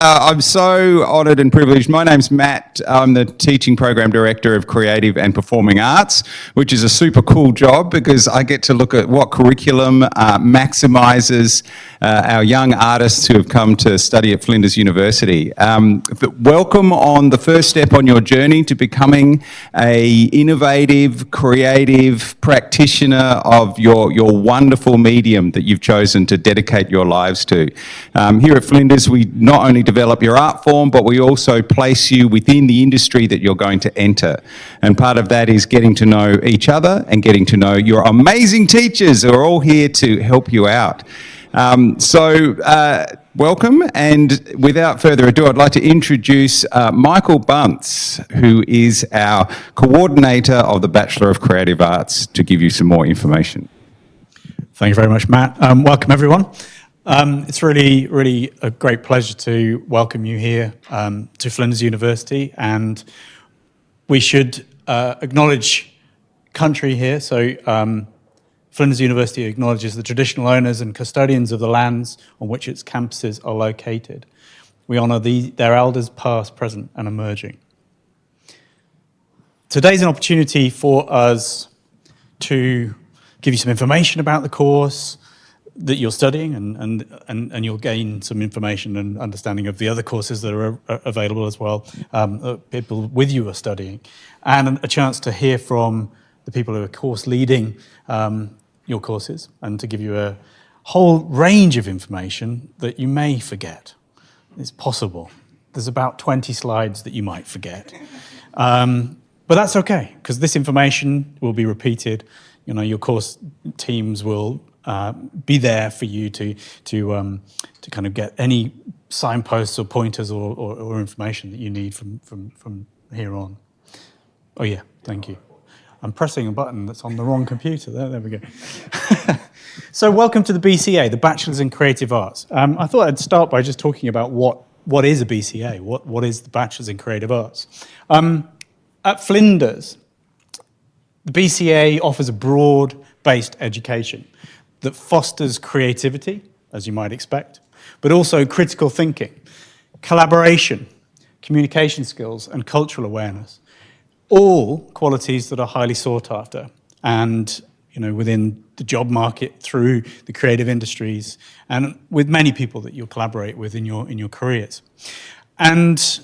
I'm so honoured and privileged. My name's Matt. I'm the Teaching Program Director of Creative and Performing Arts, which is a super cool job because I get to look at what curriculum maximises our young artists who have come to study at Flinders University. Welcome on the first step on your journey to becoming a innovative, creative practitioner of your wonderful medium that you've chosen to dedicate your lives to. Here at Flinders, we not only develop your art form, but we also place you within the industry that you're going to enter. And part of that is getting to know each other and getting to know your amazing teachers who are all here to help you out. Welcome, and without further ado, I'd like to introduce Michael Bunce, who is our coordinator of the Bachelor of Creative Arts, to give you some more information. Thank you very much, Matt. Welcome, everyone. It's really a great pleasure to welcome you here to Flinders University, and we should acknowledge country here. So Flinders University acknowledges the traditional owners and custodians of the lands on which its campuses are located. We honour their elders past, present and emerging. Today's an opportunity for us to give you some information about the course that you're studying, and you'll gain some information and understanding of the other courses that are available as well, people with you are studying, and a chance to hear from the people who are course leading your courses, and to give you a whole range of information that you may forget. It's possible. There's about 20 slides that you might forget. But that's okay, because this information will be repeated. You know, your course teams will be there for you to kind of get any signposts or pointers or information that you need from here on. Oh yeah, thank you. I'm pressing a button that's on the wrong computer. There we go. So welcome to the BCA, the Bachelor's in Creative Arts. I thought I'd start by just talking about what is a BCA, what is the Bachelor's in Creative Arts. At Flinders, the BCA offers a broad-based education that fosters creativity, as you might expect, but also critical thinking, collaboration, communication skills, and cultural awareness. All qualities that are highly sought after, and within the job market, through the creative industries, and with many people that you'll collaborate with in your careers. And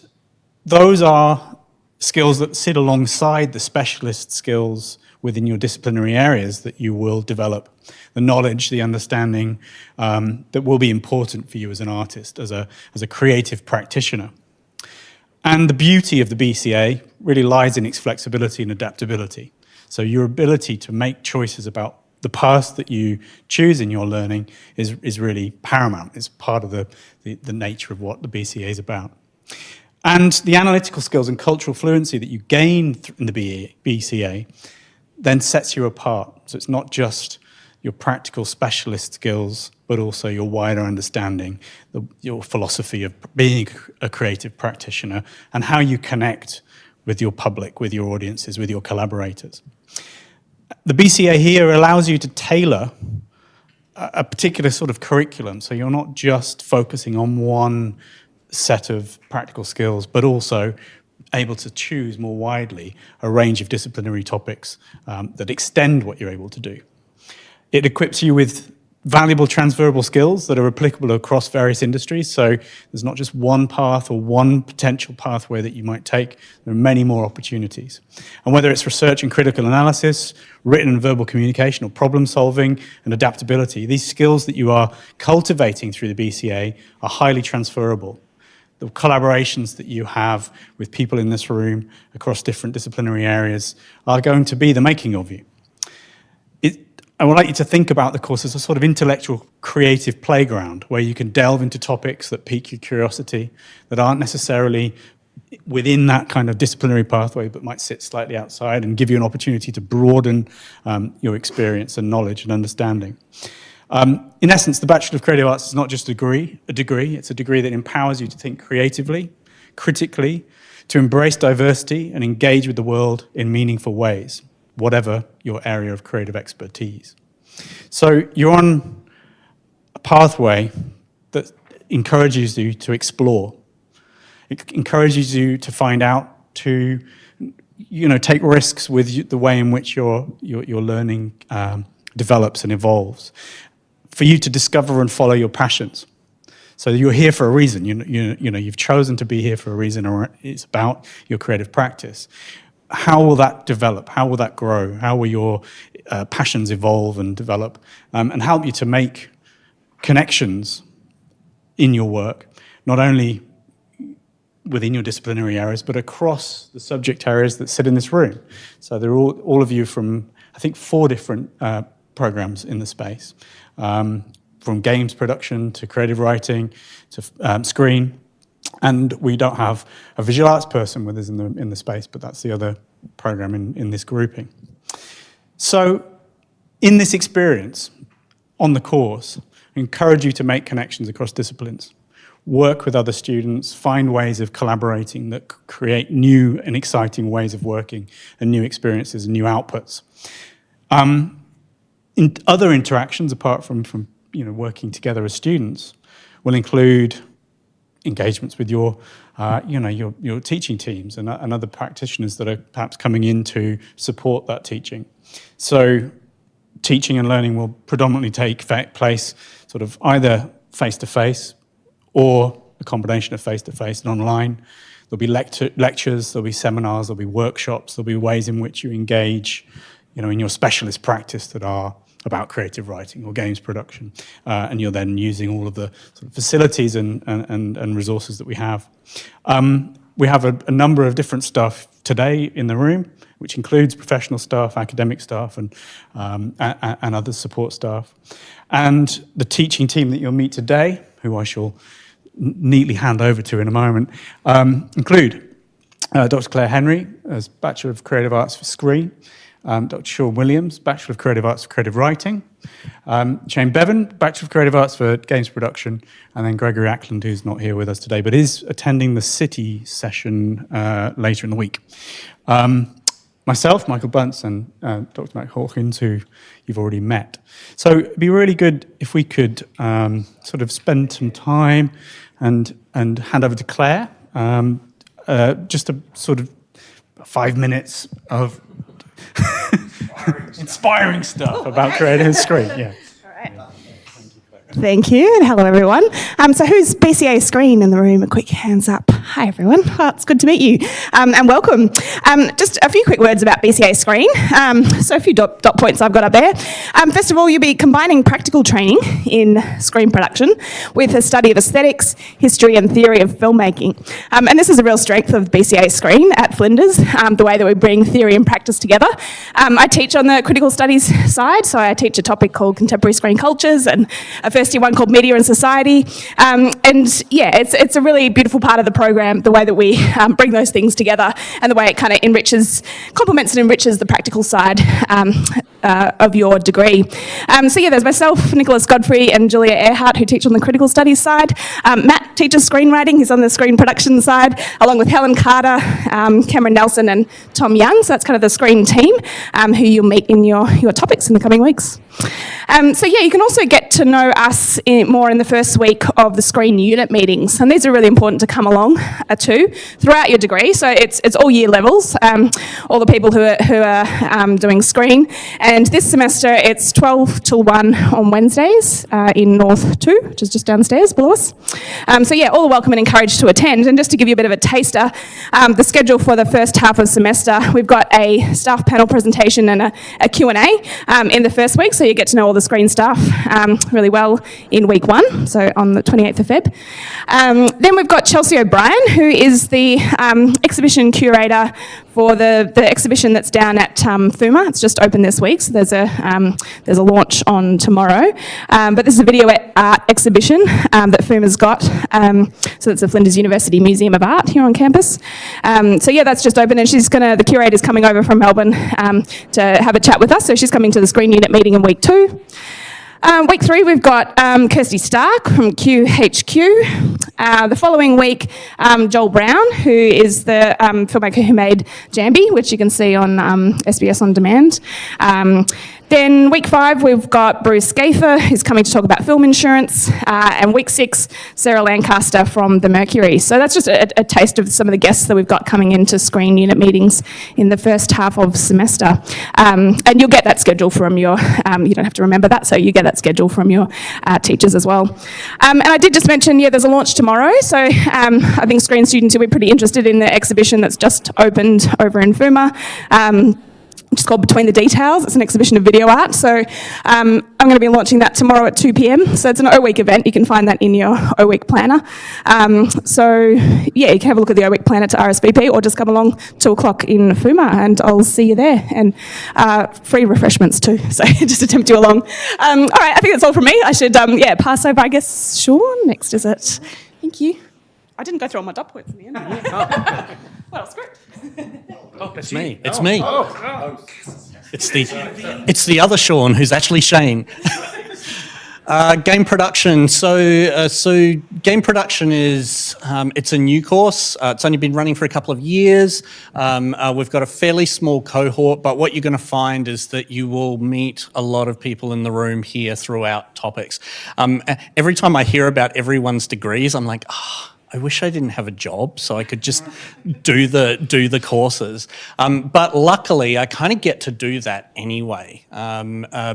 those are skills that sit alongside the specialist skills within your disciplinary areas that you will develop, the knowledge, the understanding that will be important for you as an artist, as a creative practitioner. And the beauty of the BCA really lies in its flexibility and adaptability. So your ability to make choices about the path that you choose in your learning is really paramount. It's part of the nature of what the BCA is about. And the analytical skills and cultural fluency that you gain in the BCA then sets you apart. So it's not just your practical specialist skills, but also your wider understanding, your philosophy of being a creative practitioner, and how you connect with your public, with your audiences, with your collaborators. The BCA here allows you to tailor a particular sort of curriculum, so you're not just focusing on one set of practical skills, but also able to choose more widely a range of disciplinary topics that extend what you're able to do. It equips you with valuable transferable skills that are applicable across various industries, so there's not just one path or one potential pathway that you might take. There are many more opportunities. And whether it's research and critical analysis, written and verbal communication, or problem solving and adaptability, these skills that you are cultivating through the BCA are highly transferable. The collaborations that you have with people in this room across different disciplinary areas are going to be the making of you. I would like you to think about the course as a sort of intellectual creative playground where you can delve into topics that pique your curiosity, that aren't necessarily within that kind of disciplinary pathway, but might sit slightly outside and give you an opportunity to broaden your experience and knowledge and understanding. In essence, the Bachelor of Creative Arts is not just a degree, it's a degree that empowers you to think creatively, critically, to embrace diversity and engage with the world in meaningful ways, whatever your area of creative expertise. So you're on a pathway that encourages you to explore, It encourages you to find out, to take risks with the way in which your learning develops and evolves, for you to discover and follow your passions. So you're here for a reason. You've chosen to be here for a reason, or it's about your creative practice. How will that develop? How will that grow? How will your passions evolve and develop, and help you to make connections in your work, not only within your disciplinary areas, but across the subject areas that sit in this room. So they're all of you from, I think, 4 different programs in the space, from games production to creative writing to screen. And we don't have a visual arts person with us in the space, but that's the other program in this grouping. So in this experience on the course, I encourage you to make connections across disciplines. Work with other students, find ways of collaborating that create new and exciting ways of working and new experiences and new outputs. In other interactions, apart from working together as students, will include engagements with your teaching teams and other practitioners that are perhaps coming in to support that teaching. So teaching and learning will predominantly take place sort of either face-to-face or a combination of face-to-face and online. There'll be lectures, there'll be seminars, there'll be workshops, there'll be ways in which you engage in your specialist practice that are about creative writing or games production, and you're then using all of the sort of facilities and resources that we have. We have a number of different staff today in the room, which includes professional staff, academic staff, and other support staff. And the teaching team that you'll meet today, who I shall neatly hand over to in a moment, include Dr. Claire Henry as Bachelor of Creative Arts for Screen, Dr. Sean Williams, Bachelor of Creative Arts for Creative Writing, Shane Bevan, Bachelor of Creative Arts for Games Production, and then Gregory Ackland, who's not here with us today, but is attending the City session later in the week. Myself, Michael Bunce, and Dr. Matt Hawkins, who you've already met. So it'd be really good if we could sort of spend some time and hand over to Claire, just a sort of 5 minutes of inspiring stuff about creative screen. Yeah. All right. Thank you, and hello everyone. So who's BCA Screen in the room? A quick hands up. Hi everyone, well, it's good to meet you, and welcome. Just a few quick words about BCA Screen. So a few dot points I've got up there. First of all, you'll be combining practical training in screen production with a study of aesthetics, history and theory of filmmaking. And this is a real strength of BCA Screen at Flinders, the way that we bring theory and practice together. I teach on the critical studies side, so I teach a topic called contemporary screen cultures and a first year one called media and society. And yeah, it's a really beautiful part of the program, the way that we bring those things together and the way it kind of complements and enriches the practical side of your degree. So yeah, there's myself, Nicholas Godfrey and Julia Earhart, who teach on the critical studies side. Matt teaches screenwriting, he's on the screen production side, along with Helen Carter, Cameron Nelson and Tom Young. So that's kind of the screen team who you'll meet in your topics in the coming weeks. So yeah, you can also get to know us more in the first week of the screen unit meetings, and these are really important to come along to throughout your degree. So it's all year levels, all the people who are doing screen, and this semester it's 12 till 1 on Wednesdays in North 2, which is just downstairs below us. So yeah, all are welcome and encouraged to attend. And just to give you a bit of a taster, the schedule for the first half of semester, we've got a staff panel presentation and a Q&A in the first week, so you get to know all the screen staff really well in week 1, so on the 28th of Feb. Then we've got Chelsea O'Brien, who is the exhibition curator for the exhibition that's down at FUMA. It's just opened this week, so there's a launch on tomorrow. But this is a video art exhibition that FUMA's got. So it's the Flinders University Museum of Art here on campus. So yeah, that's just open, and the curator's coming over from Melbourne to have a chat with us. So she's coming to the screen unit meeting in week 2. Week 3, we've got Kirsty Stark from QHQ. The following week, Joel Brown, who is the filmmaker who made Jambi, which you can see on SBS On Demand. Then Then week 5, we've got Bruce Gaither, who's coming to talk about film insurance, and week 6, Sarah Lancaster from the Mercury. So that's just a taste of some of the guests that we've got coming into screen unit meetings in the first half of semester. And you'll get that schedule from your, you don't have to remember that, so you get that schedule from your teachers as well. And I did just mention, there's a launch tomorrow, so I think screen students will be pretty interested in the exhibition that's just opened over in FUMA. Which is called Between the Details. It's an exhibition of video art. So I'm going to be launching that tomorrow at 2 p.m. So it's an O-Week event. You can find that in your O-Week planner. You can have a look at the O-Week planner to RSVP or just come along 2 o'clock in FUMA and I'll see you there. And free refreshments too. So just to tempt you along. All right, I think that's all from me. I should, pass over, I guess, Sean. Next, is it? Thank you. I didn't go through all my dot points in the end. Well, script. It's me. It's me. It's the other Sean who's actually Shane. Game production. So game production is it's a new course. It's only been running for a couple of years. We've got a fairly small cohort, but what you're going to find is that you will meet a lot of people in the room here throughout topics. Every time I hear about everyone's degrees, I'm like, I wish I didn't have a job so I could just do the courses. But luckily, I kind of get to do that anyway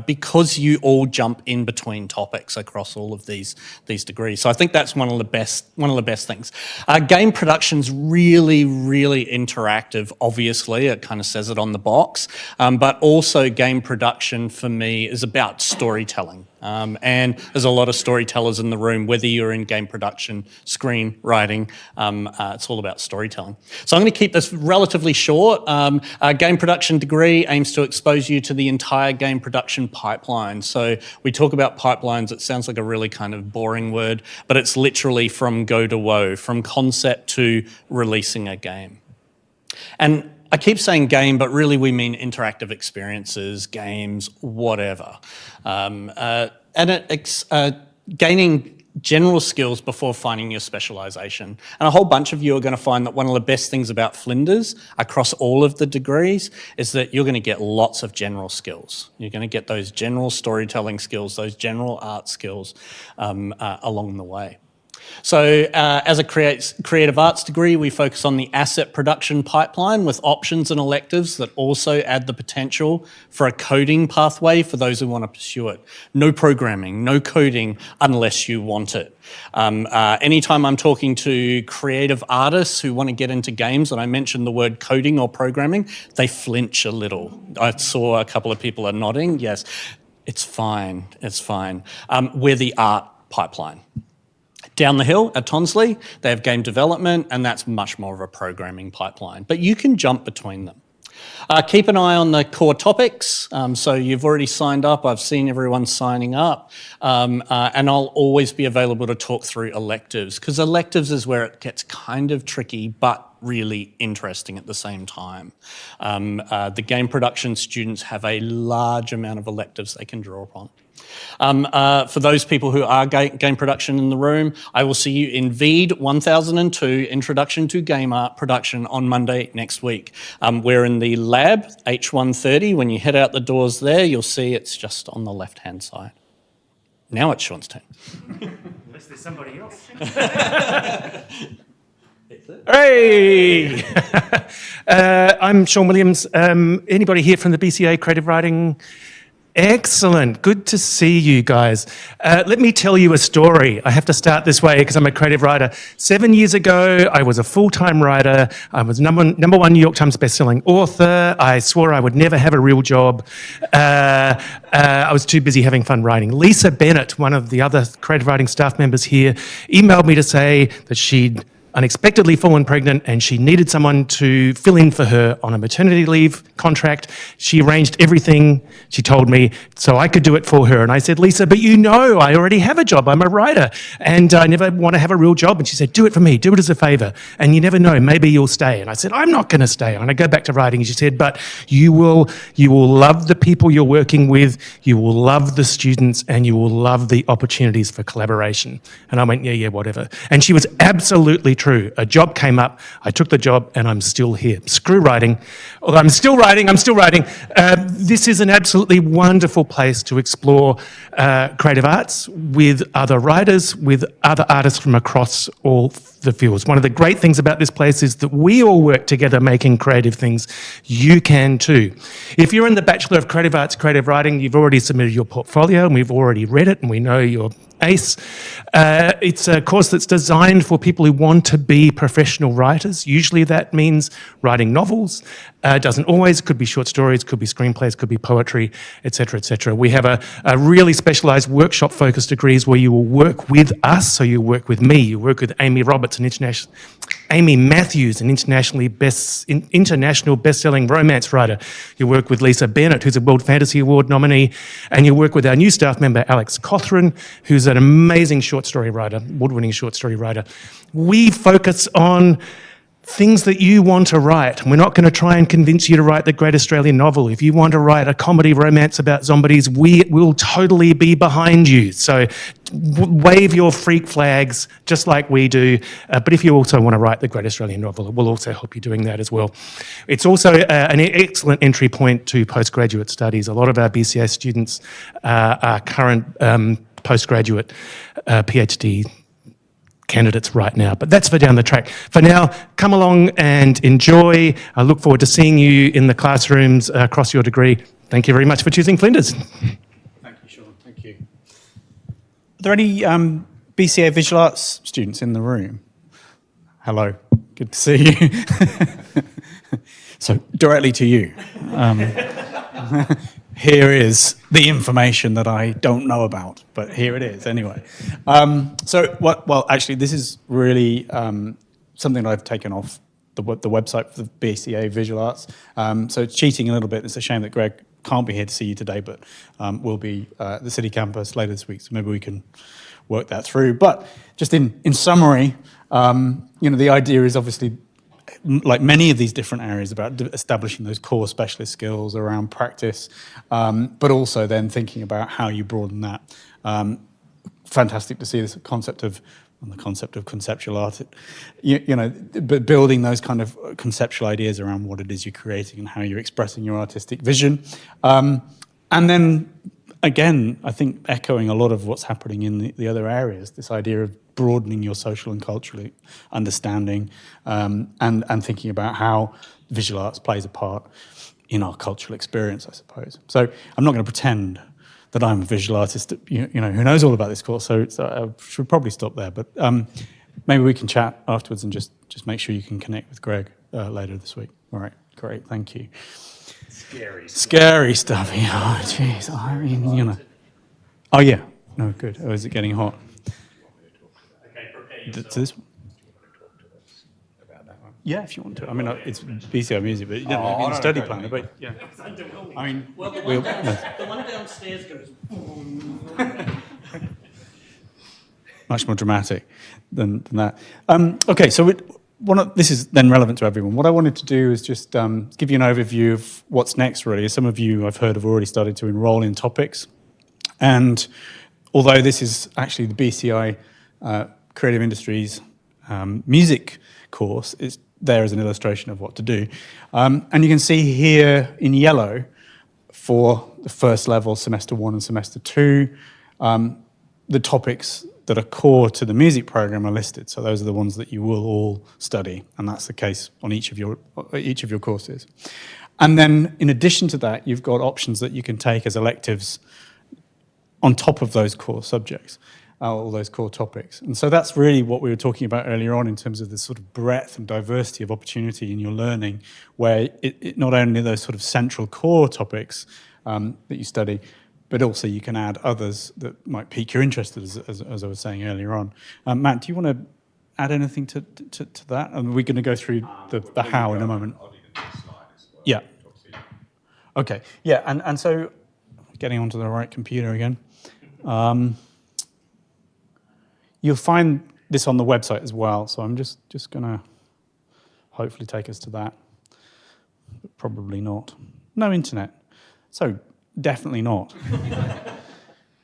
because you all jump in between topics across all of these degrees. So I think that's one of the best things. Game production's really, really interactive. Obviously, it kind of says it on the box. But also, game production for me is about storytelling. And there's a lot of storytellers in the room, whether you're in game production, screenwriting, it's all about storytelling. So I'm going to keep this relatively short. A game production degree aims to expose you to the entire game production pipeline. So we talk about pipelines, it sounds like a really kind of boring word, but it's literally from go to woe, from concept to releasing a game. And I keep saying game, but really we mean interactive experiences, games, whatever. Gaining general skills before finding your specialisation. And a whole bunch of you are going to find that one of the best things about Flinders across all of the degrees is that you're going to get lots of general skills. You're going to get those general storytelling skills, those general art skills along the way. So as a creative arts degree, we focus on the asset production pipeline with options and electives that also add the potential for a coding pathway for those who want to pursue it. No programming, no coding unless you want it. Anytime I'm talking to creative artists who want to get into games and I mention the word coding or programming, they flinch a little. I saw a couple of people are nodding. Yes, it's fine, it's fine. We're the art pipeline. Down the hill at Tonsley, they have game development, and that's much more of a programming pipeline. But you can jump between them. Keep an eye on the core topics. So you've already signed up. I've seen everyone signing up. And I'll always be available to talk through electives, because electives is where it gets kind of tricky, but really interesting at the same time. The game production students have a large amount of electives they can draw upon. For those people who are game production in the room, I will see you in VEED 1002, Introduction to Game Art Production, on Monday next week. We're in the lab, H130. When you head out the doors there, you'll see it's just on the left-hand side. Now it's Sean's turn. Unless there's somebody else. Hey! I'm Sean Williams. Anybody here from the BCA Creative Writing? Excellent. Good to see you guys. Let me tell you a story. I have to start this way because I'm a creative writer. 7 years ago, I was a full-time writer. I was number one New York Times bestselling author. I swore I would never have a real job. I was too busy having fun writing. Lisa Bennett, one of the other creative writing staff members here, emailed me to say that she'd unexpectedly fallen pregnant and she needed someone to fill in for her on a maternity leave contract. She arranged everything, she told me, so I could do it for her. And I said, Lisa, but you know I already have a job. I'm a writer and I never want to have a real job. And she said, do it for me, do it as a favour. And you never know, maybe you'll stay. And I said, I'm not going to stay. And I go back to writing. And she said, but you will love the people you're working with, you will love the students, and you will love the opportunities for collaboration. And I went, yeah, whatever. And she was absolutely true. A job came up, I took the job, and I'm still here. Screw writing. Although I'm still writing. This is an absolutely wonderful place to explore creative arts with other writers, with other artists from across all the fields. One of the great things about this place is that we all work together making creative things. You can too. If you're in the Bachelor of Creative Arts, Creative Writing, you've already submitted your portfolio and we've already read it and we know you're ace. It's a course that's designed for people who want to be professional writers. Usually that means writing novels. Doesn't always. Could be short stories, could be screenplays, could be poetry, etc., etc. We have a really specialised workshop-focused degrees where you will work with us. So you work with me. You work with Amy Roberts, Amy Matthews, an international best-selling romance writer. You work with Lisa Bennett, who's a World Fantasy Award nominee, and you work with our new staff member Alex Cothran, who's an amazing short story writer, award-winning short story writer. We focus on things that you want to write. We're not going to try and convince you to write the great Australian novel. If you want to write a comedy romance about zombies, we will totally be behind you. So wave your freak flags just like we do. But if you also want to write the great Australian novel, we'll also help you doing that as well. It's also an excellent entry point to postgraduate studies. A lot of our BCA students are current postgraduate PhD candidates right now, but that's for down the track. For now, come along and enjoy. I look forward to seeing you in the classrooms across your degree. Thank you very much for choosing Flinders. Thank you, Sean. Thank you. Are there any BCA Visual Arts students in the room? Hello. Good to see you. So, directly to you. Here is the information that I don't know about, but here it is anyway. Well, actually, this is really something that I've taken off the website for the BCA Visual Arts. So it's cheating a little bit. It's a shame that Greg can't be here to see you today, but we'll be at the City campus later this week, so maybe we can work that through. But just in summary, the idea is obviously, like many of these different areas, about establishing those core specialist skills around practice, but also then thinking about how you broaden that. Fantastic to see this concept of conceptual art, but building those kind of conceptual ideas around what it is you're creating and how you're expressing your artistic vision. And then, again, I think echoing a lot of what's happening in the other areas, this idea of broadening your social and cultural understanding, and thinking about how visual arts plays a part in our cultural experience, I suppose. So I'm not going to pretend that I'm a visual artist, who knows all about this course, so I should probably stop there. But maybe we can chat afterwards and just make sure you can connect with Greg later this week. All right, great, thank you. Scary stuff, yeah. Oh, jeez, I mean, Oh, yeah. No, good. Oh, is it getting hot? To this one? Yeah, if you want to. I mean, it's BCI music, but you don't have in the study planner, but yeah. I mean, well, the one downstairs goes. Much more dramatic than that. Okay, so this is then relevant to everyone. What I wanted to do is just give you an overview of what's next, really. Some of you, I've heard, have already started to enroll in topics. And although this is actually the BCI Creative Industries music course, it's there as an illustration of what to do. And you can see here in yellow for the first level, semester 1 and semester 2, the topics that are core to the music program are listed. So those are the ones that you will all study, and that's the case on each of your courses. And then in addition to that, you've got options that you can take as electives on top of those core subjects, all those core topics. And so that's really what we were talking about earlier on in terms of the sort of breadth and diversity of opportunity in your learning, where it not only those sort of central core topics that you study, but also you can add others that might pique your interest, as I was saying earlier on. Matt, do you want to add anything to that? And we're going to go through the how in a moment. Yeah. Okay. Yeah, and so getting onto the right computer again. You'll find this on the website as well, so I'm just going to hopefully take us to that. But probably not. No internet. So definitely not.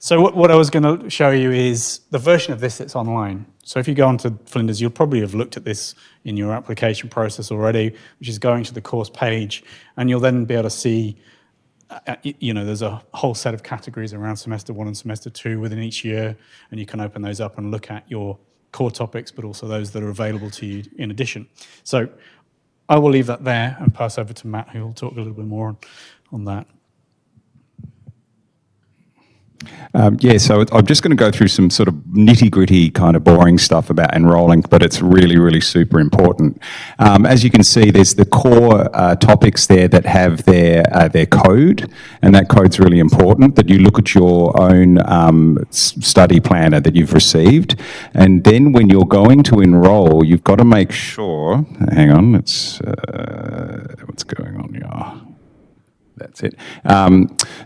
So what I was going to show you is the version of this that's online. So if you go onto Flinders, you'll probably have looked at this in your application process already, which is going to the course page, and you'll then be able to see, there's a whole set of categories around semester 1 and semester 2 within each year, and you can open those up and look at your core topics, but also those that are available to you in addition. So I will leave that there and pass over to Matt, who will talk a little bit more on that. So I'm just going to go through some sort of nitty-gritty kind of boring stuff about enrolling, but it's really, really super important. As you can see, there's the core topics there that have their code, and that code's really important, that you look at your own study planner that you've received, and then when you're going to enrol, you've got to make sure, hang on, what's going on here? That's it.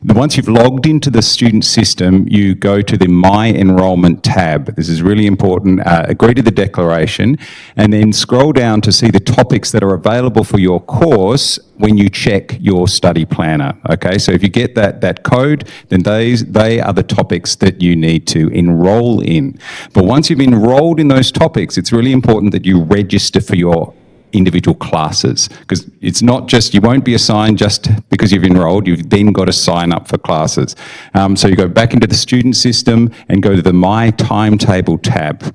Once you've logged into the student system, you go to the My Enrolment tab. This is really important. Agree to the declaration, and then scroll down to see the topics that are available for your course when you check your study planner. Okay, so if you get that code, then they are the topics that you need to enroll in. But once you've enrolled in those topics, it's really important that you register for your individual classes, because it's not just, you won't be assigned just because you've enrolled, you've then got to sign up for classes. So you go back into the student system and go to the My Timetable tab.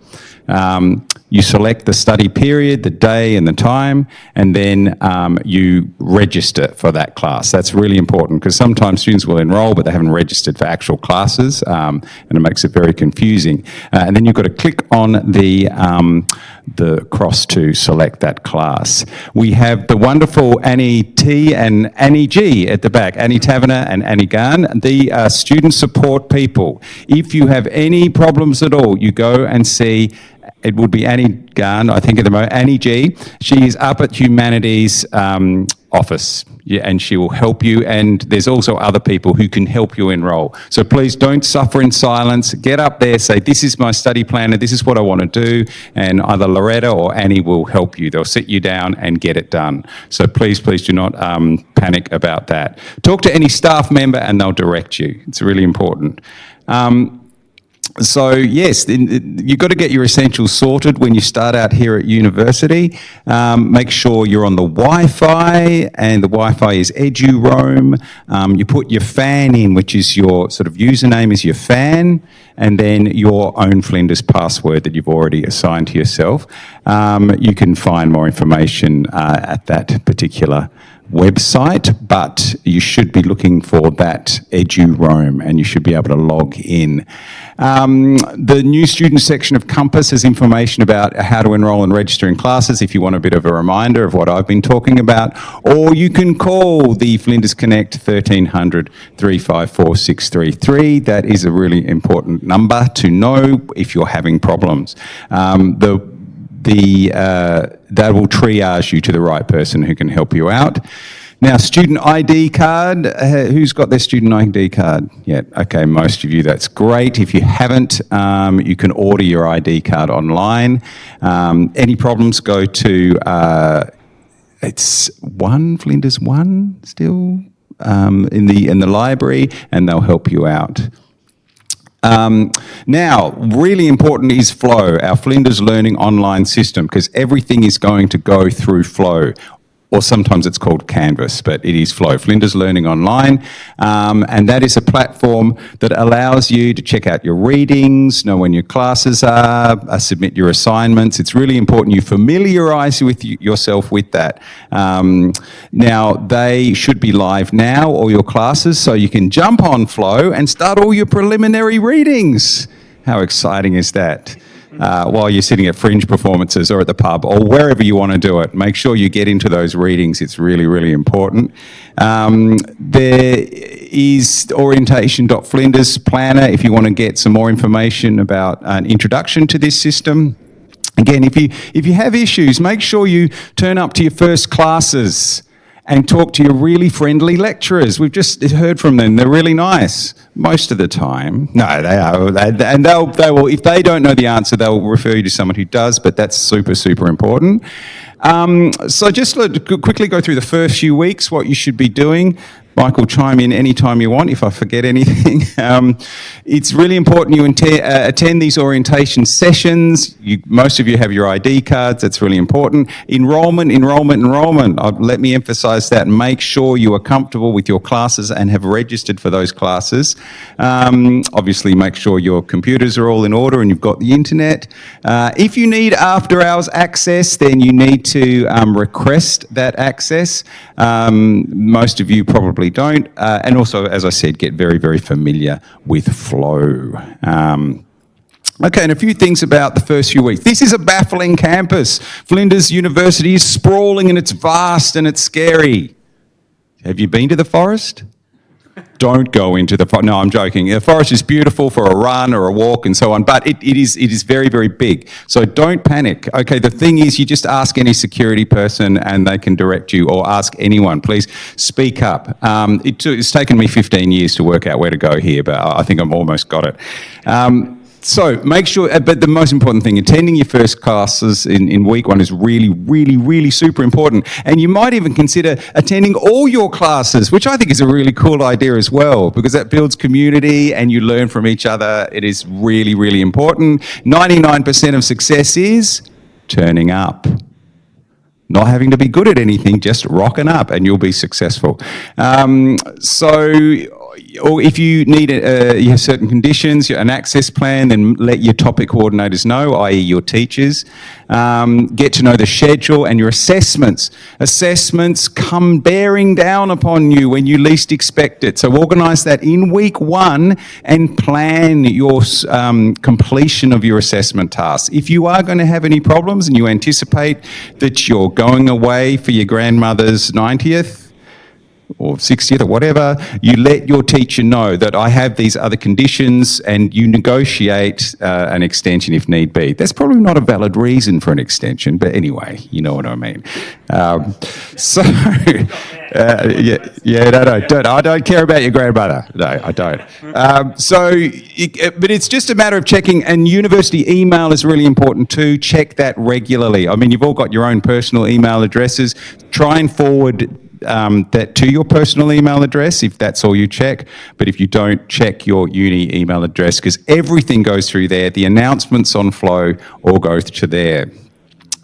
You select the study period, the day and the time, and then you register for that class. That's really important, because sometimes students will enroll but they haven't registered for actual classes, and it makes it very confusing. And then you've got to click on the cross to select that class. We have the wonderful Annie T and Annie G at the back, Annie Taverner and Annie Garn, the student support people. If you have any problems at all, you go and see, it would be Annie Garn, I think at the moment, Annie G. She is up at Humanities office, and she will help you, and there's also other people who can help you enrol. So please don't suffer in silence. Get up there, say, this is my study planner, this is what I want to do, and either Loretta or Annie will help you. They'll sit you down and get it done. So please do not panic about that. Talk to any staff member and they'll direct you. It's really important. So yes, you've got to get your essentials sorted when you start out here at university. Make sure you're on the Wi-Fi, and the Wi-Fi is EduRoam. You put your fan in, which is your sort of username is your fan, and then your own Flinders password that you've already assigned to yourself. You can find more information at that particular website, but you should be looking for that EduRoam, and you should be able to log in. The new student section of Compass has information about how to enrol and register in classes if you want a bit of a reminder of what I've been talking about, or you can call the Flinders Connect 1300 354 633. That is a really important number to know if you're having problems. That will triage you to the right person who can help you out. Now, student ID card. Who's got their student ID card yet? Okay, most of you, that's great. If you haven't, you can order your ID card online. Any problems, go to, it's Flinders 1 still, in the library, and they'll help you out. Now, really important is Flow, our Flinders Learning Online system, because everything is going to go through Flow, or sometimes it's called Canvas, but it is Flow, Flinders Learning Online, and that is a platform that allows you to check out your readings, know when your classes are, submit your assignments. It's really important you familiarise yourself with that. Now, they should be live now, all your classes, so you can jump on Flow and start all your preliminary readings. How exciting is that? While you're sitting at fringe performances or at the pub or wherever you want to do it. Make sure you get into those readings. It's really, really important. There is orientation.flinders planner if you want to get some more information about an introduction to this system. Again, if you have issues, make sure you turn up to your first classes and talk to your really friendly lecturers. We've just heard from them. They're really nice most of the time. No, they are. And they will, if they don't know the answer, they'll refer you to someone who does, but that's super, super important. So just quickly go through the first few weeks, what you should be doing. Michael, chime in anytime you want if I forget anything. It's really important you attend these orientation sessions. Most of you have your ID cards. That's really important. Enrolment. Let me emphasise that. Make sure you are comfortable with your classes and have registered for those classes. Obviously, make sure your computers are all in order and you've got the internet. If you need after-hours access, then you need to request that access. Most of you probably don't. And also, as I said, get very, very familiar with Flow. Okay, and a few things about the first few weeks. This is a baffling campus. Flinders University is sprawling and it's vast and it's scary. Have you been to the forest? Don't go into the forest. No, I'm joking. The forest is beautiful for a run or a walk and so on, but it is very, very big. So don't panic. Okay, the thing is you just ask any security person and they can direct you, or ask anyone. Please speak up. It's taken me 15 years to work out where to go here, but I think I've almost got it. So make sure, but the most important thing, attending your first classes in week 1 is really, really, really super important. And you might even consider attending all your classes, which I think is a really cool idea as well, because that builds community and you learn from each other. It is really, really important. 99% of success is turning up. Not having to be good at anything, just rocking up and you'll be successful. Or if you need you have certain conditions, an access plan, then let your topic coordinators know, i.e. your teachers. Get to know the schedule and your assessments. Assessments come bearing down upon you when you least expect it. So organise that in week 1 and plan your completion of your assessment tasks. If you are going to have any problems and you anticipate that you're going away for your grandmother's 90th, or 60th or whatever, you let your teacher know that I have these other conditions and you negotiate an extension if need be. That's probably not a valid reason for an extension, but anyway, you know what I mean. I don't care about your grandmother. No, I don't. But it's just a matter of checking, and university email is really important too. Check that regularly. I mean, you've all got your own personal email addresses. Try and forward that to your personal email address if that's all you check, but if you don't, check your uni email address because everything goes through there. The announcements on Flow all go to there.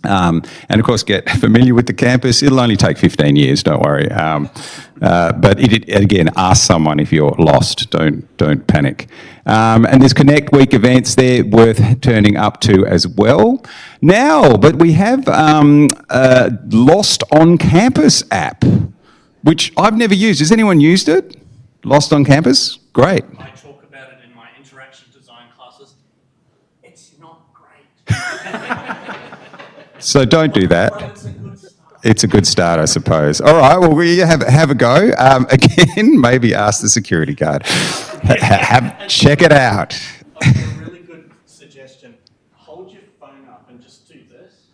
And of course, get familiar with the campus. It'll only take 15 years, don't worry. But again, ask someone if you're lost. Don't panic. And there's Connect Week events there worth turning up to as well. Now, but we have Lost on Campus app, which I've never used. Has anyone used it? Lost on Campus? Great. I talk about it in my interaction design classes. It's not great. So don't do that. It's a good start, I suppose. All right, well, we have a go. Again, maybe ask the security guard. Check it out. I've got a really good suggestion. Hold your phone up and just do this.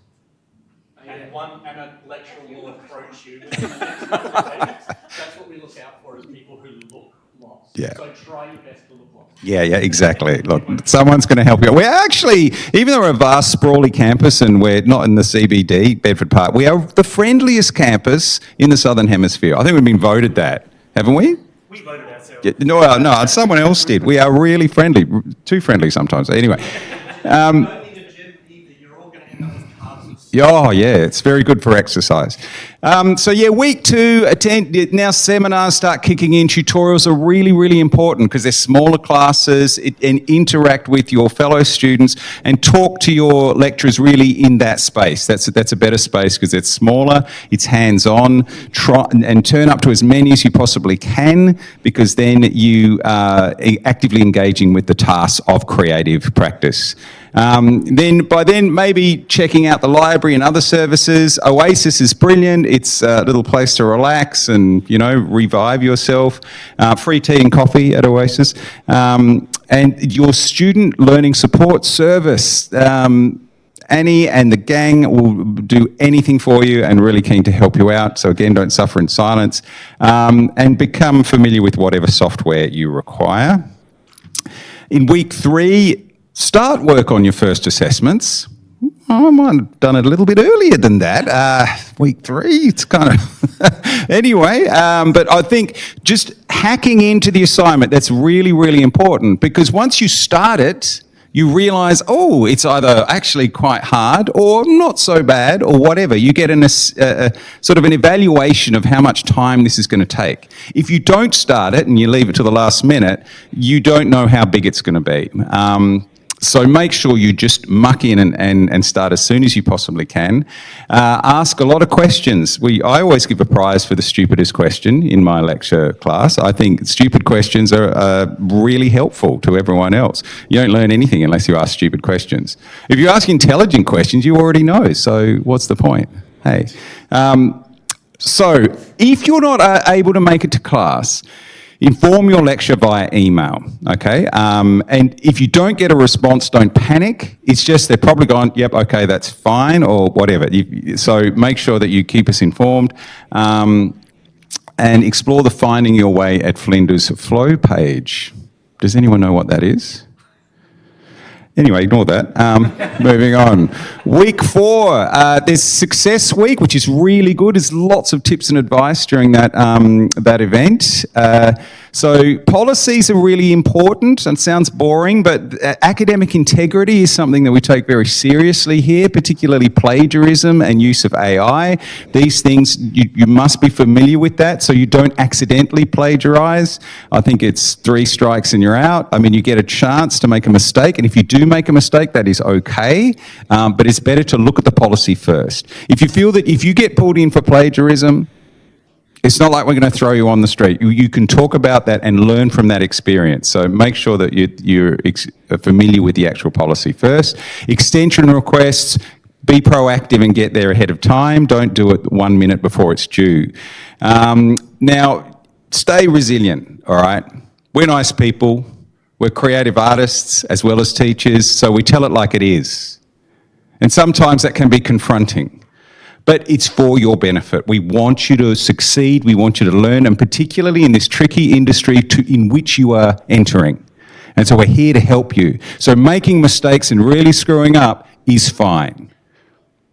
And a lecturer will approach you within the next couple of days. That's what we look out for, is people who look lost. Yeah. So try your best to look lost. Yeah, exactly. Look, someone's going to help you. We're actually, even though we're a vast, sprawly campus and we're not in the CBD, Bedford Park, we are the friendliest campus in the Southern Hemisphere. I think we've been voted that, haven't we? We voted ourselves. Yeah, no, someone else did. We are really friendly, too friendly sometimes. Anyway. Don't need a gym either. You're all going to end up with carbs. Oh, yeah, it's very good for exercise. Week 2, attend. Now seminars start kicking in. Tutorials are really, really important because they're smaller classes and interact with your fellow students and talk to your lecturers really in that space. That's a better space because it's smaller, it's hands-on. Try and turn up to as many as you possibly can because then you are actively engaging with the tasks of creative practice. By then, maybe checking out the library and other services. Oasis is brilliant. It's a little place to relax and, revive yourself. Free tea and coffee at Oasis. And your student learning support service. Annie and the gang will do anything for you and really keen to help you out. So again, don't suffer in silence. And become familiar with whatever software you require. In week 3, start work on your first assessments. I might have done it a little bit earlier than that. Week 3, it's kind of... Anyway, but I think just hacking into the assignment, that's really, really important, because once you start it, you realise, oh, it's either actually quite hard or not so bad or whatever. You get sort of an evaluation of how much time this is going to take. If you don't start it and you leave it to the last minute, you don't know how big it's going to be. So make sure you just muck in and start as soon as you possibly can. Ask a lot of questions. I always give a prize for the stupidest question in my lecture class. I think stupid questions are really helpful to everyone else. You don't learn anything unless you ask stupid questions. If you ask intelligent questions, you already know, so what's the point? Hey. So if you're not able to make it to class, inform your lecturer via email, okay? And if you don't get a response, don't panic. It's just they're probably gone, yep, okay, that's fine, or whatever. So make sure that you keep us informed and explore the Finding Your Way at Flinders Flow page. Does anyone know what that is? Anyway, ignore that. Moving on. Week 4, there's Success Week, which is really good. There's lots of tips and advice during that event. So policies are really important, and sounds boring, but academic integrity is something that we take very seriously here, particularly plagiarism and use of AI. These things, you must be familiar with that so you don't accidentally plagiarize. I think it's 3 strikes and you're out. I mean, you get a chance to make a mistake, and if you do make a mistake, that is okay, but it's better to look at the policy first. If you feel that if you get pulled in for plagiarism, it's not like we're going to throw you on the street. You can talk about that and learn from that experience. So make sure that you're familiar with the actual policy first. Extension requests, be proactive and get there ahead of time. Don't do it 1 minute before it's due. Now, stay resilient, all right? We're nice people. We're creative artists as well as teachers, so we tell it like it is. And sometimes that can be confronting. But it's for your benefit. We want you to succeed, we want you to learn, and particularly in this tricky industry in which you are entering. And so we're here to help you. So making mistakes and really screwing up is fine.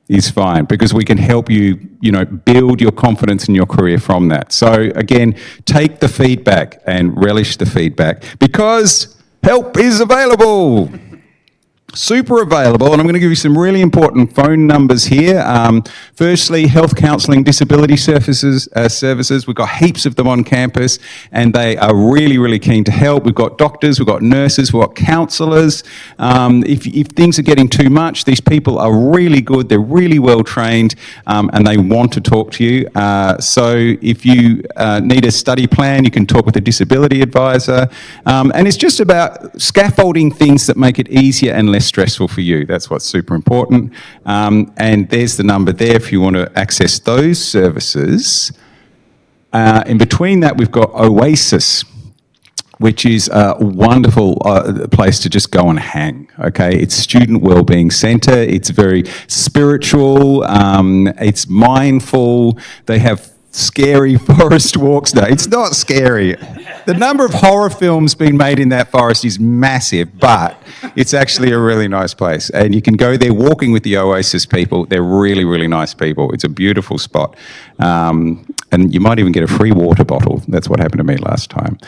Is fine, because we can help you, build your confidence in your career from that. So again, take the feedback and relish the feedback, because help is available. Super available, and I'm going to give you some really important phone numbers here. Firstly, health counselling disability services. We've got heaps of them on campus, and they are really, really keen to help. We've got doctors, we've got nurses, we've got counsellors. If things are getting too much, these people are really good, they're really well trained, and they want to talk to you. So if you need a study plan, you can talk with a disability advisor. And it's just about scaffolding things that make it easier and less stressful for you. That's what's super important. And there's the number there if you want to access those services. In between that, we've got Oasis, which is a wonderful place to just go and hang, okay? It's Student Wellbeing Centre. It's very spiritual. It's mindful. They have scary forest walks. No, it's not scary. The number of horror films being made in that forest is massive, but it's actually a really nice place. And you can go there walking with the Oasis people. They're really, really nice people. It's a beautiful spot. And you might even get a free water bottle. That's what happened to me last time.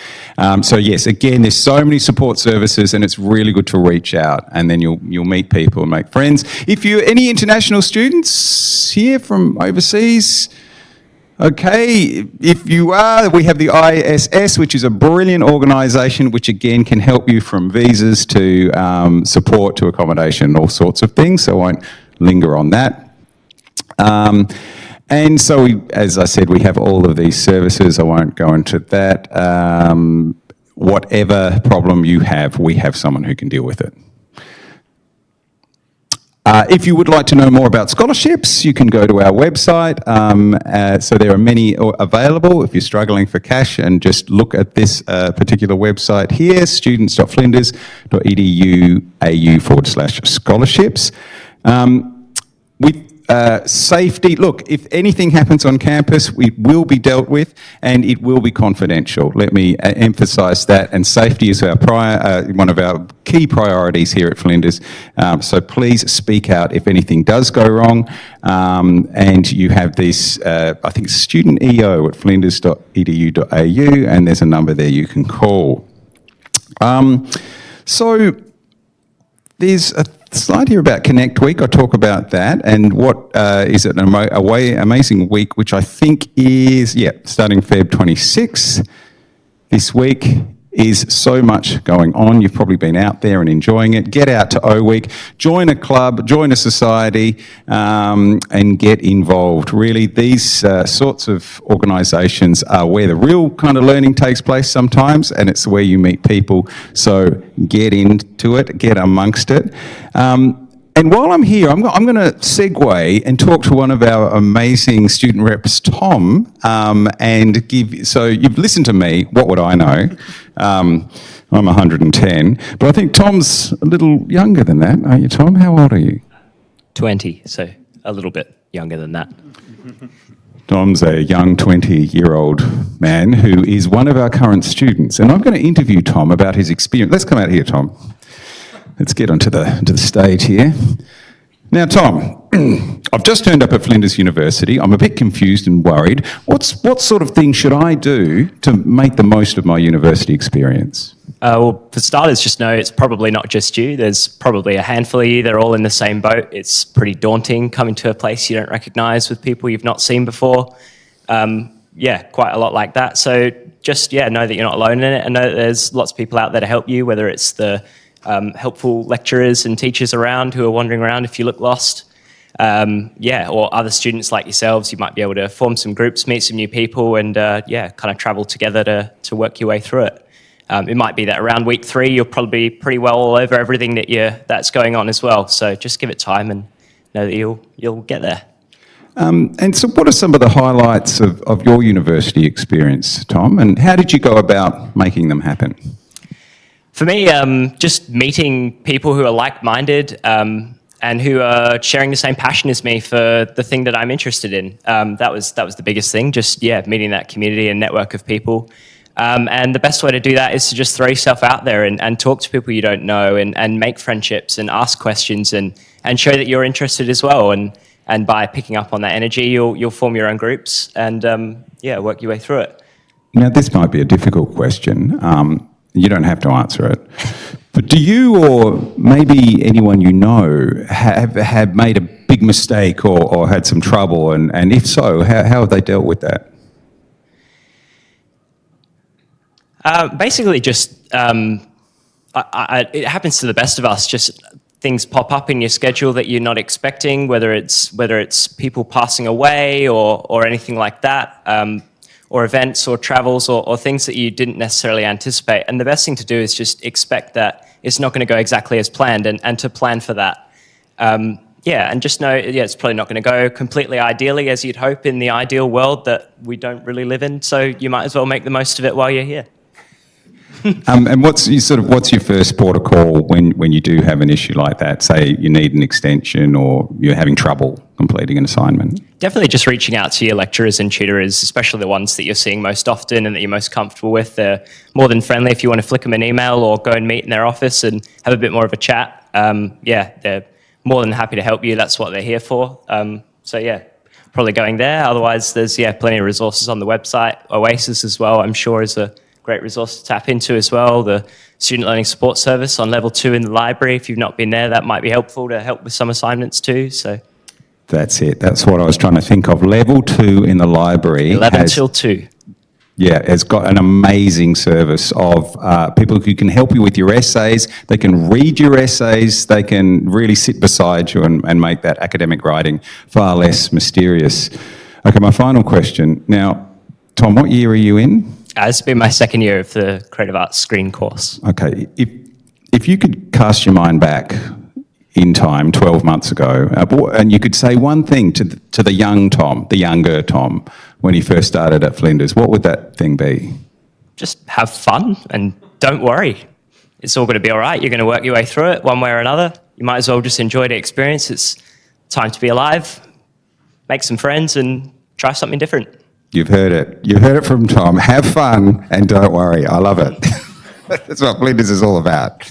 So yes, again, there's so many support services, and it's really good to reach out, and then you'll meet people and make friends. If you're any international students here from overseas, okay, if you are, we have the ISS, which is a brilliant organisation which again can help you from visas to support to accommodation, all sorts of things, so I won't linger on that. And so, as I said, we have all of these services. I won't go into that. Whatever problem you have, we have someone who can deal with it. If you would like to know more about scholarships, you can go to our website. So there are many available if you're struggling for cash, and just look at this particular website here, students.flinders.edu.au/scholarships. Safety, look, if anything happens on campus, it will be dealt with and it will be confidential. Let me emphasise that. And safety is one of our key priorities here at Flinders. So please speak out if anything does go wrong. And you have this, I think, student EO at flinders.edu.au, and there's a number there you can call. So there's a slide here about Connect Week. I talk about that and what is an amazing week, which I think is, starting Feb 26th. This week is so much going on. You've probably been out there and enjoying it. Get out to O Week, join a club, join a society, and get involved. Really, these sorts of organisations are where the real kind of learning takes place sometimes, and it's where you meet people. So get into it, get amongst it. And while I'm here, I'm going to segue and talk to one of our amazing student reps, Tom, and so you've listened to me, what would I know? I'm 110, but I think Tom's a little younger than that, aren't you, Tom? How old are you? 20, so a little bit younger than that. Tom's a young 20-year-old man who is one of our current students, and I'm going to interview Tom about his experience. Let's come out here, Tom. Let's get onto the stage here. Now, Tom, I've just turned up at Flinders University. I'm a bit confused and worried. What sort of thing should I do to make the most of my university experience? Well, for starters, just know it's probably not just you. There's probably a handful of you that are all in the same boat. It's pretty daunting coming to a place you don't recognise with people you've not seen before. Quite a lot like that. So just, know that you're not alone in it, and know that there's lots of people out there to help you, whether it's the helpful lecturers and teachers around who are wandering around if you look lost. Or other students like yourselves, you might be able to form some groups, meet some new people, and kind of travel together to work your way through it. It might be that around week 3, you'll probably be pretty well all over everything that's going on as well. So just give it time and know that you'll get there. And so what are some of the highlights of your university experience, Tom, and how did you go about making them happen? For me, just meeting people who are like-minded and who are sharing the same passion as me for the thing that I'm interested in. That was the biggest thing, just, meeting that community and network of people. And the best way to do that is to just throw yourself out there and talk to people you don't know and make friendships and ask questions and show that you're interested as well. And by picking up on that energy, you'll form your own groups and, work your way through it. Now, this might be a difficult question. You don't have to answer it. But do you or maybe anyone you know have made a big mistake or had some trouble? And if so, how have they dealt with that? Basically just, it happens to the best of us, just things pop up in your schedule that you're not expecting, whether it's people passing away or anything like that. Or events or travels or things that you didn't necessarily anticipate. And the best thing to do is just expect that it's not going to go exactly as planned and to plan for that. And just know, it's probably not going to go completely ideally as you'd hope in the ideal world that we don't really live in. So you might as well make the most of it while you're here. And what's your first port of call when you do have an issue like that? Say you need an extension or you're having trouble completing an assignment? Definitely just reaching out to your lecturers and tutors, especially the ones that you're seeing most often and that you're most comfortable with. They're more than friendly if you want to flick them an email or go and meet in their office and have a bit more of a chat. They're more than happy to help you. That's what they're here for. Probably going there. Otherwise, there's plenty of resources on the website. Oasis as well, I'm sure, is a great resource to tap into as well. The Student Learning Support Service on level 2 in the library. If you've not been there, that might be helpful to help with some assignments too. So that's it. That's what I was trying to think of. Level 2 in the library. 11 till 2. Yeah, it's got an amazing service of people who can help you with your essays. They can read your essays. They can really sit beside you and make that academic writing far less mysterious. Okay, my final question. Now, Tom, what year are you in? It's been my second year of the Creative Arts Screen course. Okay, if you could cast your mind back in time, 12 months ago, and you could say one thing to the young Tom, the younger Tom, when he first started at Flinders, what would that thing be? Just have fun and don't worry. It's all going to be all right. You're going to work your way through it one way or another. You might as well just enjoy the experience. It's time to be alive. make some friends and try something different. You've heard it. You've heard it from Tom. Have fun and don't worry. I love it. That's what Flinders is all about.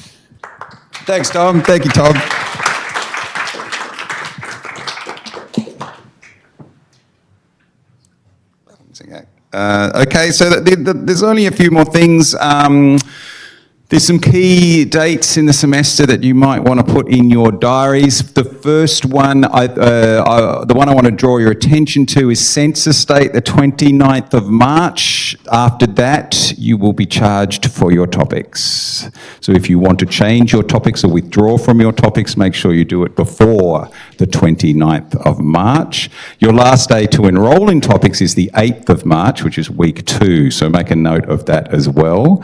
Thanks, Tom. Thank you, Tom. Okay, so there's only a few more things. There's some key dates in the semester that you might want to put in your diaries. The first one, the one I want to draw your attention to is census date, the 29th of March. After that, you will be charged for your topics. So if you want to change your topics or withdraw from your topics, make sure you do it before the 29th of March. Your last day to enrol in topics is the 8th of March, which is week 2. So make a note of that as well.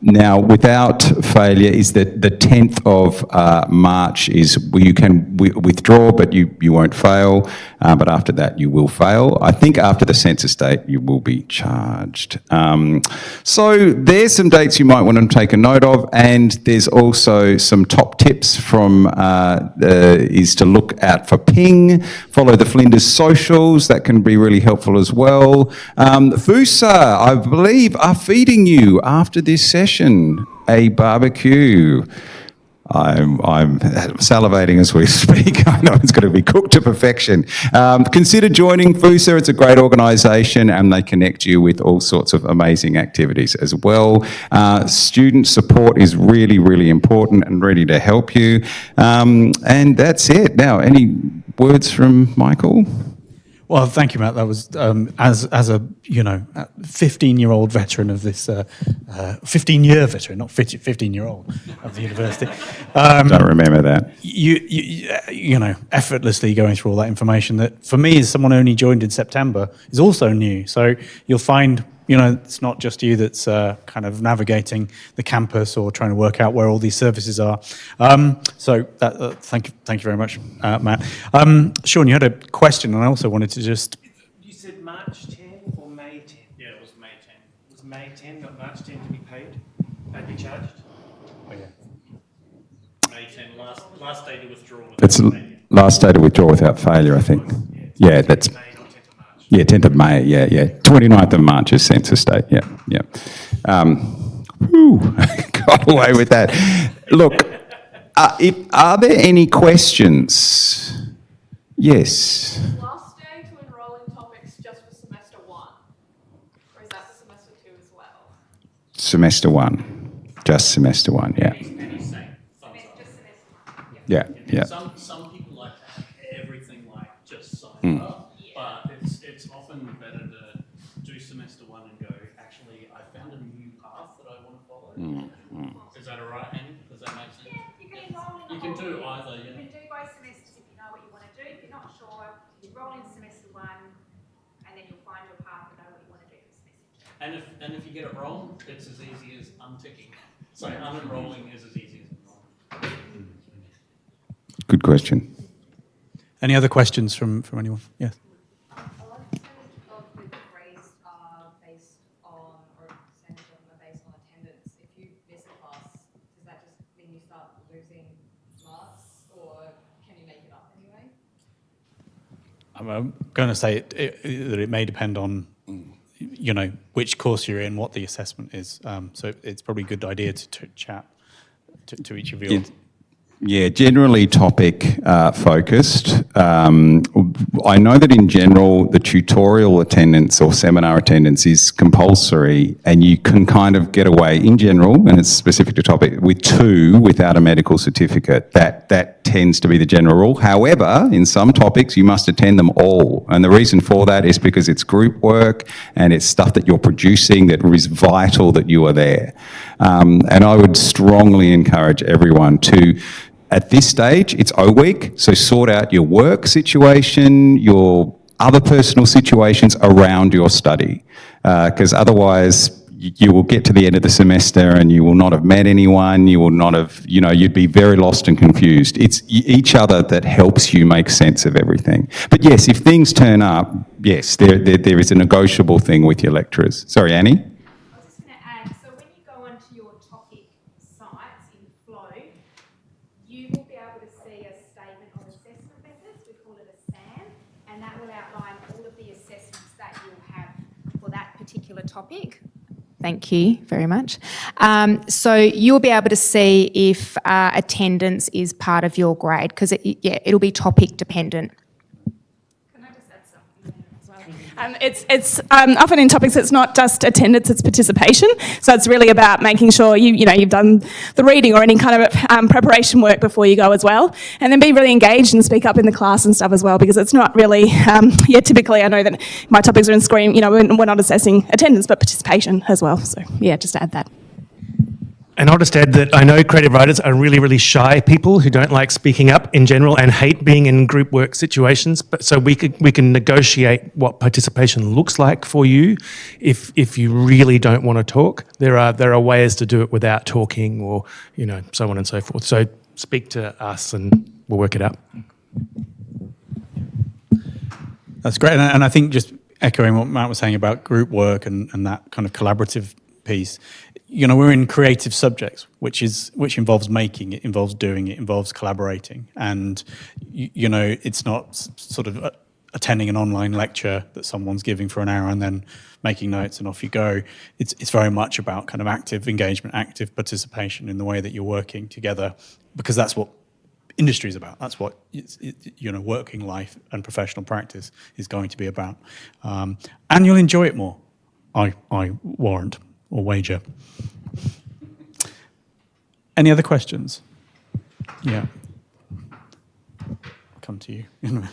Now, without failure is that the 10th of March is where you can withdraw, but you won't fail. But after that, you will fail. I think after the census date, you will be charged. So there's some dates you might want to take a note of, and there's also some top tips from is to look out for ping, follow the Flinders socials. That can be really helpful as well. FUSA, I believe, are feeding you after this session a barbecue. I'm salivating as we speak. I know it's going to be cooked to perfection. Consider joining FUSA. It's a great organisation and they connect you with all sorts of amazing activities as well. Student support is really, really important and ready to help you. And that's it. Now, any words from Michael? Well, thank you, Matt. That was as a 15-year-old veteran of this 15-year veteran, not 15-year-old of the university. Don't remember that. You know, effortlessly going through all that information that for me, as someone who only joined in September, is also new. So you'll find, it's not just you that's kind of navigating the campus or trying to work out where all these services are. So thank you very much, Matt. Sean, you had a question, and I also wanted to just... You said March 10 or May 10? Yeah, it was May 10. It was May 10, not March 10 to be paid? I'd be charged? Oh, yeah. May 10, last day to withdraw. It's last day to withdraw without failure, I think. Yeah, that's... May, not 10th of March. Yeah, 10th of May, yeah. 29th of March is census date, yeah. Got away with that. Look, are there any questions? Yes. Last day to enrol in topics just for semester 1, or is that for semester 2 as well? Semester 1, just semester 1, yeah. Just semester 1. Yeah. Some people like to have everything just signed up, but it's often better to do semester 1 and go, actually, I found a new path that I want to follow. Is that all right, Annie? Does that make sense? Yeah, you can enrol in You can do either, You can do both semesters if you know what you want to do. If you're not sure, you enrol in semester 1, and then you'll find your path and know what you want to do for semester 2. And if you get it wrong, it's as easy as unticking. So unenrolling is as easy as enrolling. Good question. Any other questions from anyone? Yes. A lot of percentage of the degrees are based on, or a percentage of them are based on attendance. If you miss a class, does that just mean you start losing marks, or can you make it up anyway? I'm going to say that it may depend on, which course you're in, what the assessment is. So it's probably a good idea to chat to each of you. Yeah, generally topic focused. I know that in general, the tutorial attendance or seminar attendance is compulsory, and you can kind of get away in general, and it's specific to topic, with 2 without a medical certificate. That tends to be the general rule. However, in some topics, you must attend them all. And the reason for that is because it's group work and it's stuff that you're producing that is vital that you are there. And I would strongly encourage everyone to, at this stage, it's O week, so sort out your work situation, your other personal situations around your study, because otherwise you will get to the end of the semester and you will not have met anyone, you will not have, you'd be very lost and confused. It's each other that helps you make sense of everything. But yes, if things turn up, yes, there is a negotiable thing with your lecturers. Sorry, Annie? I was just going to add, so when you go onto your topic sites in Flow, you will be able to see a statement of assessment methods. We call it a SAM. outline all of the assessments that you'll have for that particular topic. Thank you very much. So you'll be able to see if attendance is part of your grade, because it'll be topic dependent. Can I just add something as well? It's often in topics, it's not just attendance, it's participation. So it's really about making sure you've done the reading or any kind of preparation work before you go as well. And then be really engaged and speak up in the class and stuff as well, because it's not really, typically I know that my topics are in Screen, we're not assessing attendance, but participation as well. So yeah, just to add that. And I'll just add that I know creative writers are really, really shy people who don't like speaking up in general and hate being in group work situations. But so we can negotiate what participation looks like for you if you really don't want to talk. There are ways to do it without talking, or so on and so forth. So speak to us and we'll work it out. That's great. And I think just echoing what Matt was saying about group work and that kind of collaborative piece, we're in creative subjects, which involves making, it involves doing, it involves collaborating. And, it's not sort of attending an online lecture that someone's giving for an hour and then making notes and off you go. It's very much about kind of active engagement, active participation in the way that you're working together, because that's what industry is about. That's what working life and professional practice is going to be about. And you'll enjoy it more, I warrant or wager. Any other questions? Yeah. I'll come to you in a minute.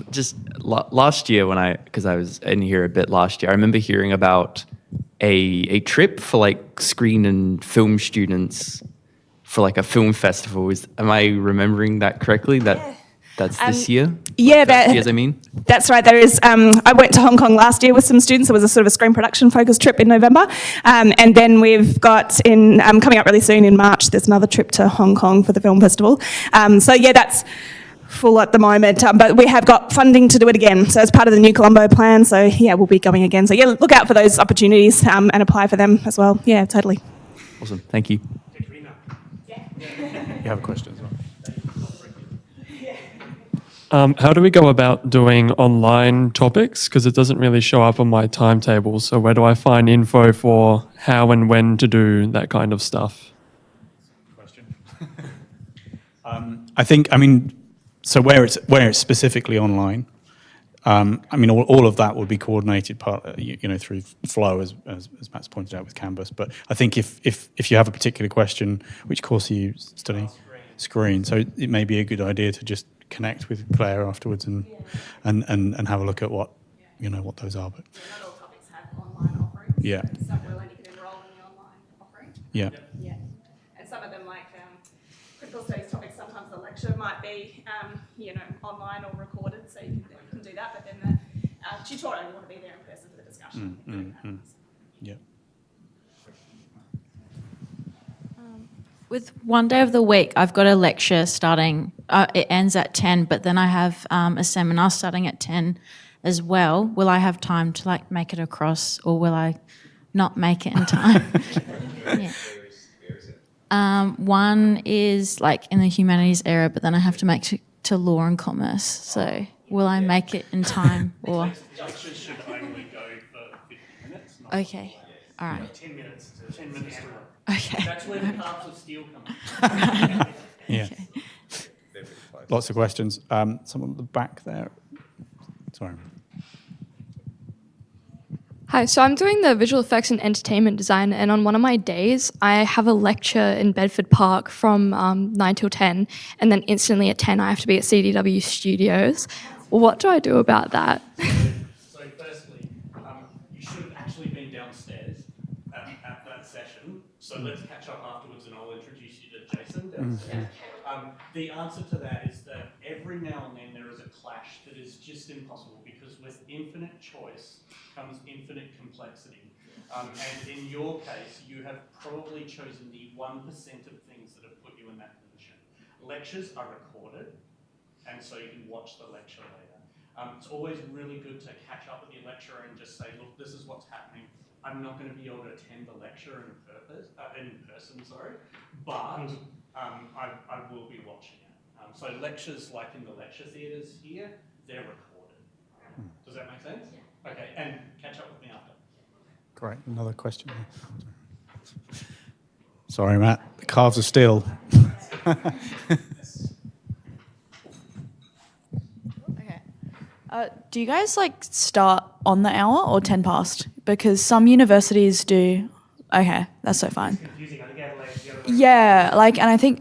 Just last year because I was in here a bit last year, I remember hearing about a trip for like screen and film students for like a film festival. Am I remembering that correctly? That's this year? Yeah, Years, I mean? That's right. There is. I went to Hong Kong last year with some students. It was a sort of a screen production focused trip in November, and then we've got coming up really soon in March. There's another trip to Hong Kong for the film festival. So yeah, that's full at the moment, but we have got funding to do it again. So as part of the new Colombo plan. So yeah, we'll be going again. So yeah, look out for those opportunities and apply for them as well. Yeah, totally. Awesome. Thank you. You have a question as well. How do we go about doing online topics? Because it doesn't really show up on my timetable. So where do I find info for how and when to do that kind of stuff? Question. So where it's specifically online, all of that will be coordinated through Flow, as Matt's pointed out with Canvas. But I think if you have a particular question, which course are you studying? Screen. So it may be a good idea to just connect with Claire afterwards and have a look at what those are. But not all topics have online offerings. Yeah. Some will only get enrolled in the online offering. Yeah. Yeah. And some of them, like critical studies topics, sometimes the lecture might be online or recorded, so you can do that. But then the tutorial, you want to be there in person for the discussion. Yeah. With one day of the week, I've got a lecture starting, it ends at 10, but then I have a seminar starting at 10 as well. Will I have time to make it across, or will I not make it in time? Yeah. One is in the humanities area, but then I have to make it to law and commerce. So will I make it in time? Or Lectures should only go for 50 minutes. Okay, all right. 10 minutes to Okay. That's where the parts of steel come in. Yeah. Okay. Lots of questions. Someone at the back there. Sorry. Hi, so I'm doing the visual effects and entertainment design, and on one of my days, I have a lecture in Bedford Park from 9 till 10, and then instantly at 10, I have to be at CDW Studios. What do I do about that? So firstly, you should have actually been downstairs at that session. So let's catch up afterwards and I'll introduce you to Jason downstairs. The answer to that is that every now and then there is a clash that is just impossible, because with infinite choice comes infinite complexity. And in your case, you have probably chosen the 1% of things that have put you in that position. Lectures are recorded, and so you can watch the lecture later. It's always really good to catch up with your lecturer and just say, look, this is what's happening. I'm not going to be able to attend the lecture in person, but I will be watching it. So lectures, like in the lecture theatres here, they're recorded. Does that make sense? Yeah. Okay, and catch up with me after. Great. Another question. Sorry, Matt. The calves are still. Okay. Do you guys start on the hour or 10 past? Because some universities do. Okay, that's so fine. Yeah, and I think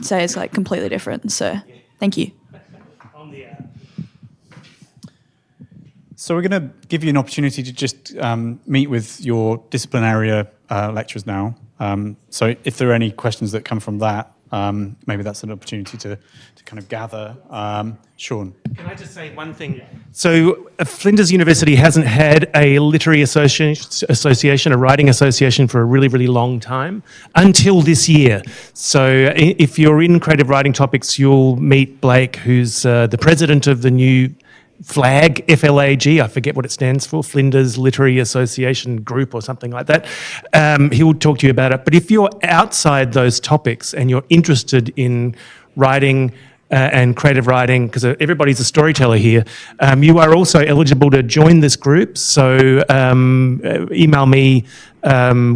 say it's completely different. So, thank you. So we're going to give you an opportunity to just meet with your discipline area lecturers now. So if there are any questions that come from that, maybe that's an opportunity to kind of gather. Sean. Can I just say one thing? So Flinders University hasn't had a literary association, a writing association for a really, really long time, until this year. So if you're in creative writing topics, you'll meet Blake, who's the president of the new FLAG, F-L-A-G, I forget what it stands for, Flinders Literary Association Group or something like that. He will talk to you about it. But if you're outside those topics and you're interested in writing and creative writing, because everybody's a storyteller here, you are also eligible to join this group. So email me,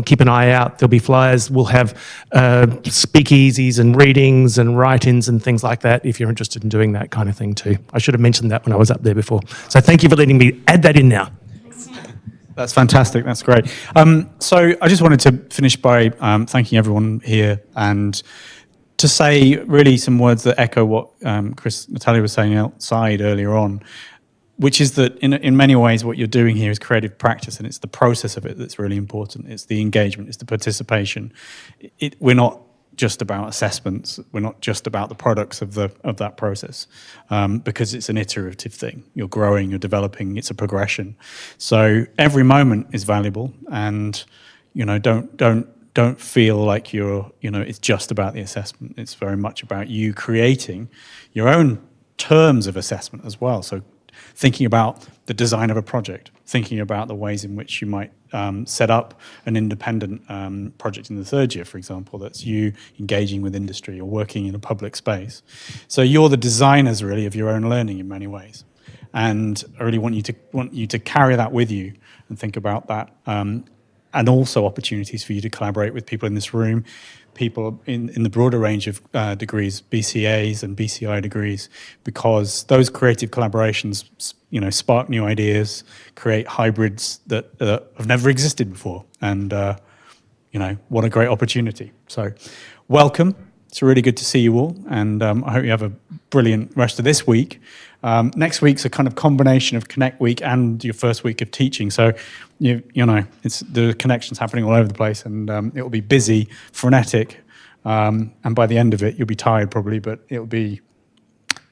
keep an eye out. There'll be flyers. We'll have speakeasies and readings and write-ins and things like that if you're interested in doing that kind of thing too. I should have mentioned that when I was up there before. So thank you for letting me add that in now. That's fantastic. That's great. So I just wanted to finish by thanking everyone here and to say really some words that echo what Natalia was saying outside earlier on, which is that in many ways what you're doing here is creative practice, and it's the process of it that's really important. It's the engagement, it's the participation. We're not just about assessments. We're not just about the products of that process, because it's an iterative thing. You're growing, you're developing. It's a progression. So every moment is valuable, and don't feel like it's just about the assessment. It's very much about you creating your own terms of assessment as well. So thinking about the design of a project, thinking about the ways in which you might set up an independent project in the third year, for example, that's you engaging with industry or working in a public space. So you're the designers really of your own learning in many ways. And I really want you to carry that with you and think about that. And also opportunities for you to collaborate with people in this room, people in the broader range of degrees, BCAs and BCI degrees, because those creative collaborations, spark new ideas, create hybrids that have never existed before. And, what a great opportunity. So welcome. It's really good to see you all. And I hope you have a brilliant rest of this week. Next week's a kind of combination of Connect Week and your first week of teaching. So, it's the connections happening all over the place, and it will be busy, frenetic, and by the end of it, you'll be tired probably, but it'll be,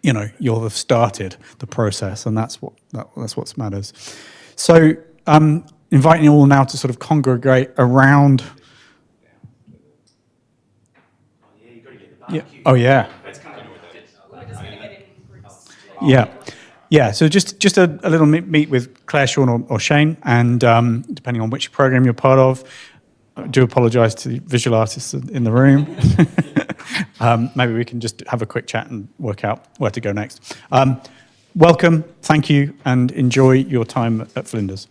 you'll have started the process, and that's what matters. So, inviting you all now to sort of congregate around. Yeah. Oh yeah. Yeah. So just a little meet with Claire, Sean, or Shane, and depending on which program you're part of, I do apologise to the visual artists in the room. Maybe we can just have a quick chat and work out where to go next. Welcome, thank you, and enjoy your time at Flinders.